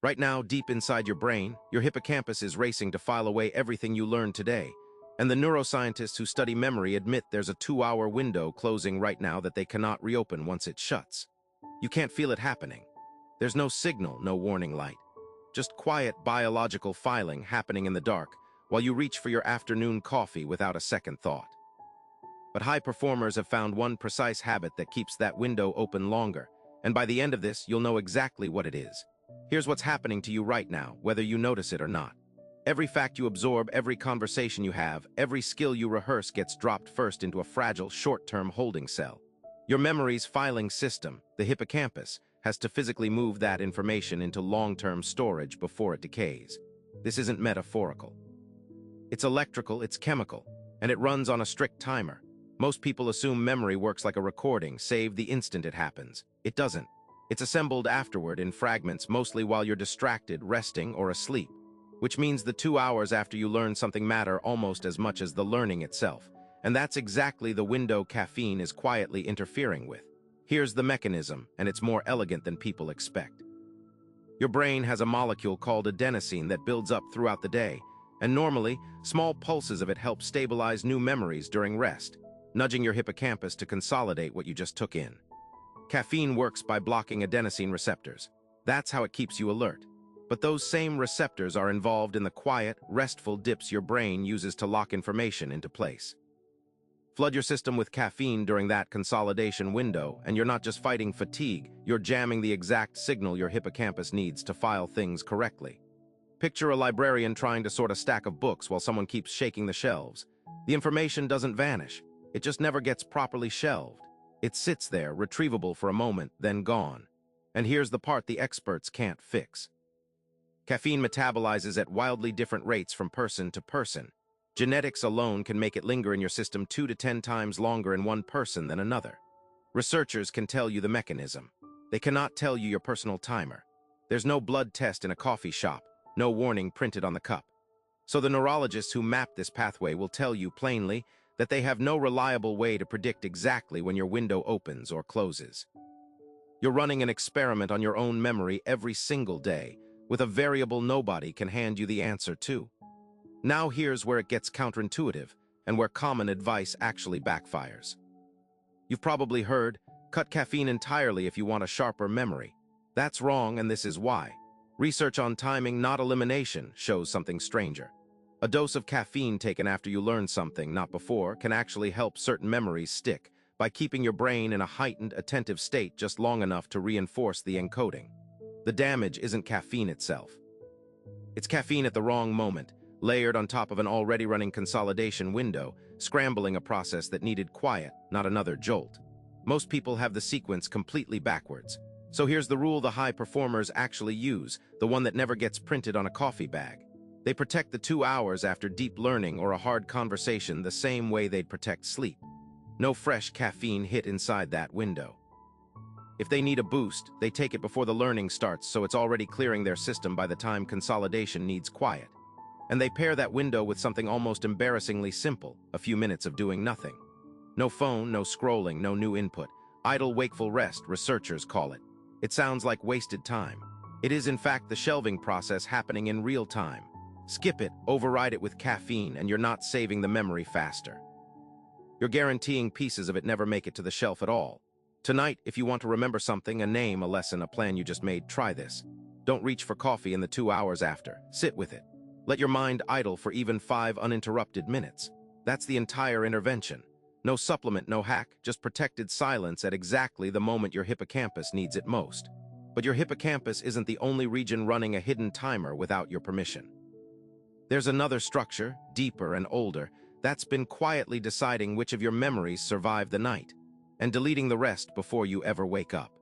Right now, deep inside your brain, your hippocampus is racing to file away everything you learned today. And the neuroscientists who study memory admit there's a 2-hour window closing right now that they cannot reopen once it shuts. You can't feel it happening. There's no signal, no warning light. Just quiet biological filing happening in the dark while you reach for your afternoon coffee without a second thought. But high performers have found one precise habit that keeps that window open longer, and by the end of this, you'll know exactly what it is. Here's what's happening to you right now, whether you notice it or not. Every fact you absorb, every conversation you have, every skill you rehearse gets dropped first into a fragile, short-term holding cell. Your memory's filing system, the hippocampus, has to physically move that information into long-term storage before it decays. This isn't metaphorical. It's electrical, it's chemical, and it runs on a strict timer. Most people assume memory works like a recording, saved the instant it happens. It doesn't. It's assembled afterward in fragments, mostly while you're distracted, resting, or asleep, which means the 2 hours after you learn something matter almost as much as the learning itself. And that's exactly the window caffeine is quietly interfering with. Here's the mechanism, and it's more elegant than people expect. Your brain has a molecule called adenosine that builds up throughout the day, and normally, small pulses of it help stabilize new memories during rest, nudging your hippocampus to consolidate what you just took in. Caffeine works by blocking adenosine receptors. That's how it keeps you alert. But those same receptors are involved in the quiet, restful dips your brain uses to lock information into place. Flood your system with caffeine during that consolidation window, and you're not just fighting fatigue, you're jamming the exact signal your hippocampus needs to file things correctly. Picture a librarian trying to sort a stack of books while someone keeps shaking the shelves. The information doesn't vanish. It just never gets properly shelved. It sits there, retrievable for a moment, then gone. And here's the part the experts can't fix. Caffeine metabolizes at wildly different rates from person to person. Genetics alone can make it linger in your system 2 to 10 times longer in one person than another. Researchers can tell you the mechanism. They cannot tell you your personal timer. There's no blood test in a coffee shop, no warning printed on the cup. So the neurologists who map this pathway will tell you plainly that they have no reliable way to predict exactly when your window opens or closes. You're running an experiment on your own memory every single day, with a variable nobody can hand you the answer to. Now here's where it gets counterintuitive, and where common advice actually backfires. You've probably heard, cut caffeine entirely if you want a sharper memory. That's wrong, and this is why. Research on timing, not elimination, shows something stranger. A dose of caffeine taken after you learn something, not before, can actually help certain memories stick by keeping your brain in a heightened, attentive state just long enough to reinforce the encoding. The damage isn't caffeine itself. It's caffeine at the wrong moment, layered on top of an already running consolidation window, scrambling a process that needed quiet, not another jolt. Most people have the sequence completely backwards. So here's the rule the high performers actually use, the one that never gets printed on a coffee bag. They protect the 2 hours after deep learning or a hard conversation the same way they'd protect sleep. No fresh caffeine hit inside that window. If they need a boost, they take it before the learning starts so it's already clearing their system by the time consolidation needs quiet. And they pair that window with something almost embarrassingly simple, a few minutes of doing nothing. No phone, no scrolling, no new input. Idle wakeful rest, researchers call it. It sounds like wasted time. It is in fact the shelving process happening in real time. Skip it, override it with caffeine, and you're not saving the memory faster. You're guaranteeing pieces of it never make it to the shelf at all. Tonight, if you want to remember something, a name, a lesson, a plan you just made, try this. Don't reach for coffee in the 2 hours after. Sit with it. Let your mind idle for even 5 uninterrupted minutes. That's the entire intervention. No supplement, no hack, just protected silence at exactly the moment your hippocampus needs it most. But your hippocampus isn't the only region running a hidden timer without your permission. There's another structure, deeper and older, that's been quietly deciding which of your memories survive the night, and deleting the rest before you ever wake up.